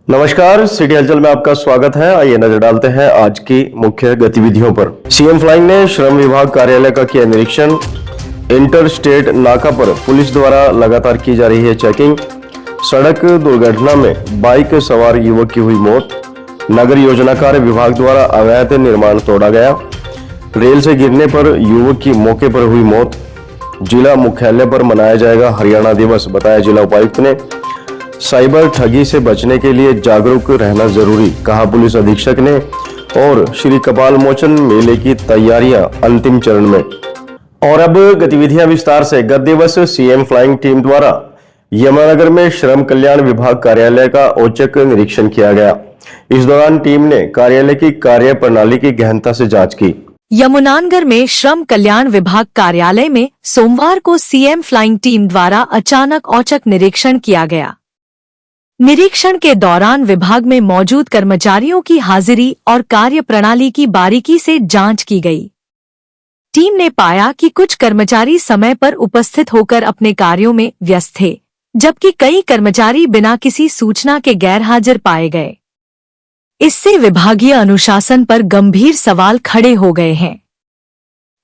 नमस्कार, सिटी हलचल में आपका स्वागत है। आइए नजर डालते हैं आज की मुख्य गतिविधियों पर। सीएम फ्लाइंग ने श्रम विभाग कार्यालय का किया निरीक्षण। इंटर स्टेट नाका पर पुलिस द्वारा लगातार की जा रही है चेकिंग। सड़क दुर्घटना में बाइक सवार युवक की हुई मौत। नगर योजना कार्य विभाग द्वारा अवैध निर्माण तोड़ा गया। रेल से गिरने पर युवक की मौके पर हुई मौत। जिला मुख्यालय पर मनाया जाएगा हरियाणा दिवस, बताया जिला उपायुक्त ने। साइबर ठगी से बचने के लिए जागरूक रहना जरूरी, कहा पुलिस अधीक्षक ने। और श्री कपाल मोचन मेले की तैयारियां अंतिम चरण में। और अब गतिविधियां विस्तार से। गत दिवस सीएम फ्लाइंग टीम द्वारा यमुनानगर में श्रम कल्याण विभाग कार्यालय का औचक निरीक्षण किया गया। इस दौरान टीम ने कार्यालय की कार्य प्रणाली की गहनता से जांच की। यमुनानगर में श्रम कल्याण विभाग कार्यालय में सोमवार को सीएम फ्लाइंग टीम द्वारा अचानक औचक निरीक्षण किया गया। निरीक्षण के दौरान विभाग में मौजूद कर्मचारियों की हाजिरी और कार्य प्रणाली की बारीकी से जांच की गई। टीम ने पाया कि कुछ कर्मचारी समय पर उपस्थित होकर अपने कार्यों में व्यस्त थे, जबकि कई कर्मचारी बिना किसी सूचना के गैरहाजिर पाए गए। इससे विभागीय अनुशासन पर गंभीर सवाल खड़े हो गए हैं।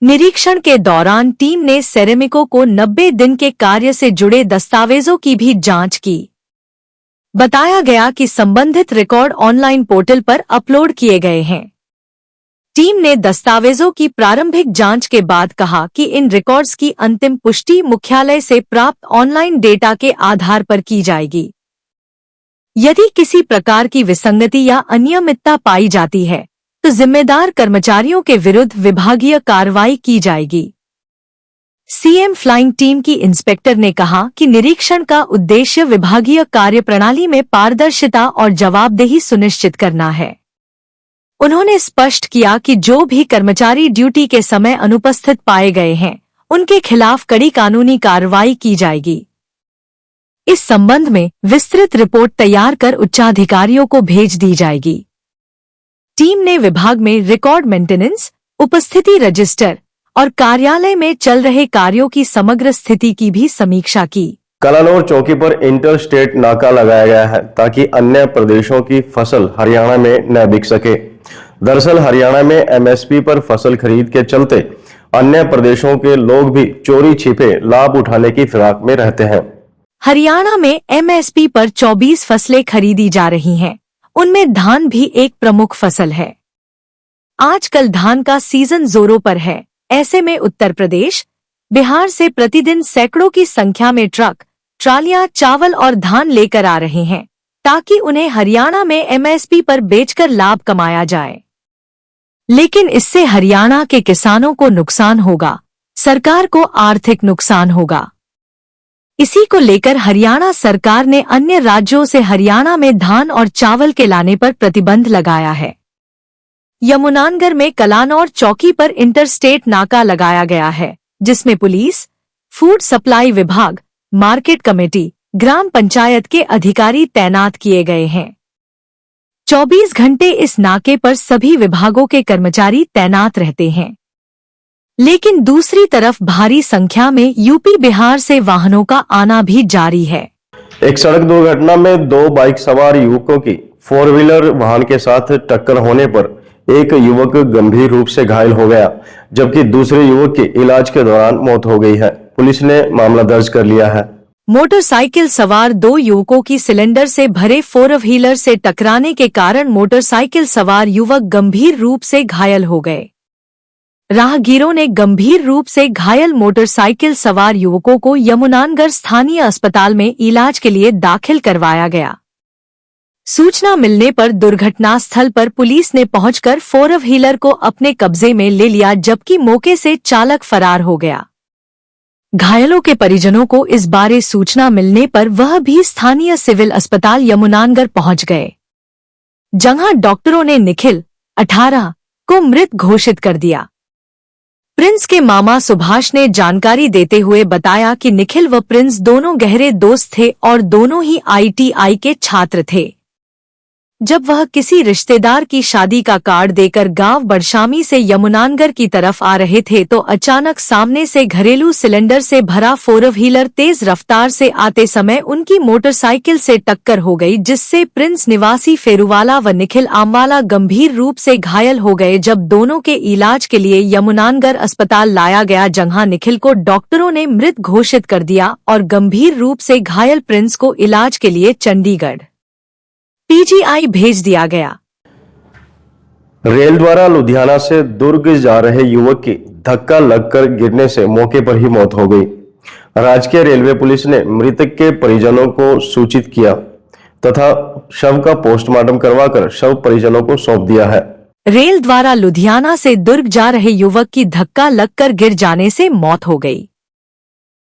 निरीक्षण के दौरान टीम ने श्रमिकों को 90 दिन के कार्य से जुड़े दस्तावेजों की भी जांच की। बताया गया कि संबंधित रिकॉर्ड ऑनलाइन पोर्टल पर अपलोड किए गए हैं। टीम ने दस्तावेजों की प्रारंभिक जांच के बाद कहा कि इन रिकॉर्ड्स की अंतिम पुष्टि मुख्यालय से प्राप्त ऑनलाइन डेटा के आधार पर की जाएगी। यदि किसी प्रकार की विसंगति या अनियमितता पाई जाती है तो जिम्मेदार कर्मचारियों के विरुद्ध विभागीय कार्रवाई की जाएगी। सीएम फ्लाइंग टीम की इंस्पेक्टर ने कहा कि निरीक्षण का उद्देश्य विभागीय कार्यप्रणाली में पारदर्शिता और जवाबदेही सुनिश्चित करना है। उन्होंने स्पष्ट किया कि जो भी कर्मचारी ड्यूटी के समय अनुपस्थित पाए गए हैं, उनके खिलाफ कड़ी कानूनी कार्रवाई की जाएगी। इस संबंध में विस्तृत रिपोर्ट तैयार कर उच्चाधिकारियों को भेज दी जाएगी। टीम ने विभाग में रिकॉर्ड मेंटेनेंस, उपस्थिति रजिस्टर और कार्यालय में चल रहे कार्यों की समग्र स्थिति की भी समीक्षा की। कलानौर चौकी पर इंटर स्टेट नाका लगाया गया है ताकि अन्य प्रदेशों की फसल हरियाणा में न बिक सके। दरअसल हरियाणा में एमएसपी पर फसल खरीद के चलते अन्य प्रदेशों के लोग भी चोरी छिपे लाभ उठाने की फिराक में रहते हैं। हरियाणा में एमएसपी पर 24 फसलें खरीदी जा रही हैं। उनमें धान भी एक प्रमुख फसल है। आजकल धान का सीजन जोरों पर है। ऐसे में उत्तर प्रदेश, बिहार से प्रतिदिन सैकड़ों की संख्या में ट्रक, ट्रालियां चावल और धान लेकर आ रहे हैं ताकि उन्हें हरियाणा में एमएसपी पर बेचकर लाभ कमाया जाए। लेकिन इससे हरियाणा के किसानों को नुकसान होगा, सरकार को आर्थिक नुकसान होगा। इसी को लेकर हरियाणा सरकार ने अन्य राज्यों से हरियाणा में धान और चावल के लाने पर प्रतिबंध लगाया है। यमुनानगर में कलानौर चौकी पर इंटरस्टेट नाका लगाया गया है, जिसमें पुलिस, फूड सप्लाई विभाग, मार्केट कमेटी, ग्राम पंचायत के अधिकारी तैनात किए गए हैं। 24 घंटे इस नाके पर सभी विभागों के कर्मचारी तैनात रहते हैं। लेकिन दूसरी तरफ भारी संख्या में यूपी बिहार से वाहनों का आना भी जारी है। एक सड़क दुर्घटना में 2 बाइक सवार युवकों की 4 व्हीलर वाहन के साथ टक्कर होने पर एक युवक गंभीर रूप से घायल हो गया, जबकि दूसरे युवक की इलाज के दौरान मौत हो गई है। पुलिस ने मामला दर्ज कर लिया है। मोटरसाइकिल सवार 2 युवकों की सिलेंडर से भरे 4 व्हीलर से टकराने के कारण मोटरसाइकिल सवार युवक गंभीर रूप से घायल हो गए। राहगीरों ने गंभीर रूप से घायल मोटरसाइकिल सवार युवकों को यमुनानगर स्थानीय अस्पताल में इलाज के लिए दाखिल करवाया गया। सूचना मिलने पर दुर्घटना स्थल पर पुलिस ने पहुंचकर 4 व्हीलर को अपने कब्जे में ले लिया, जबकि मौके से चालक फरार हो गया। घायलों के परिजनों को इस बारे सूचना मिलने पर वह भी स्थानीय सिविल अस्पताल यमुनानगर पहुंच गए, जहां डॉक्टरों ने निखिल 18 को मृत घोषित कर दिया। प्रिंस के मामा सुभाष ने जानकारी देते हुए बताया कि निखिल व प्रिंस दोनों गहरे दोस्त थे और दोनों ही आईटीआई के छात्र थे। जब वह किसी रिश्तेदार की शादी का कार्ड देकर गांव बड़शामी से यमुनानगर की तरफ आ रहे थे तो अचानक सामने से घरेलू सिलेंडर से भरा 4 व्हीलर तेज रफ्तार से आते समय उनकी मोटरसाइकिल से टक्कर हो गई, जिससे प्रिंस निवासी फेरूवाला व निखिल आमवाला गंभीर रूप से घायल हो गए। जब दोनों के इलाज के लिए यमुनानगर अस्पताल लाया गया, जहां निखिल को डॉक्टरों ने मृत घोषित कर दिया और गंभीर रूप से घायल प्रिंस को इलाज के लिए चंडीगढ़ पीजीआई भेज दिया गया। रेल द्वारा लुधियाना से दुर्ग जा रहे युवक की धक्का लगकर गिरने से मौके पर ही मौत हो गई। राजकीय रेलवे पुलिस ने मृतक के परिजनों को सूचित किया तथा शव का पोस्टमार्टम करवाकर शव परिजनों को सौंप दिया है। रेल द्वारा लुधियाना से दुर्ग जा रहे युवक की धक्का लगकर गिर जाने से मौत हो गई।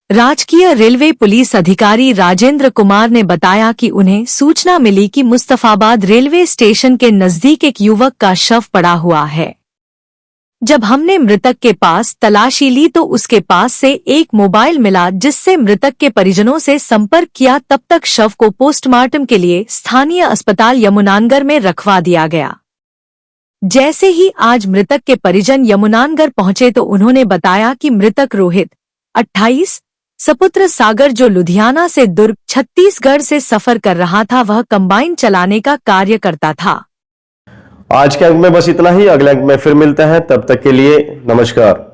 राजकीय रेलवे पुलिस अधिकारी राजेंद्र कुमार ने बताया कि उन्हें सूचना मिली कि मुस्तफाबाद रेलवे स्टेशन के नजदीक एक युवक का शव पड़ा हुआ है। जब हमने मृतक के पास तलाशी ली तो उसके पास से एक मोबाइल मिला, जिससे मृतक के परिजनों से संपर्क किया। तब तक शव को पोस्टमार्टम के लिए स्थानीय अस्पताल यमुनानगर में रखवा दिया गया। जैसे ही आज मृतक के परिजन यमुनानगर पहुंचे तो उन्होंने बताया कि मृतक रोहित 28 सपुत्र सागर, जो लुधियाना से दुर्ग छत्तीसगढ़ से सफर कर रहा था, वह कंबाइन चलाने का कार्य करता था। आज के अंक में बस इतना ही। अगले अंक में फिर मिलते हैं, तब तक के लिए नमस्कार।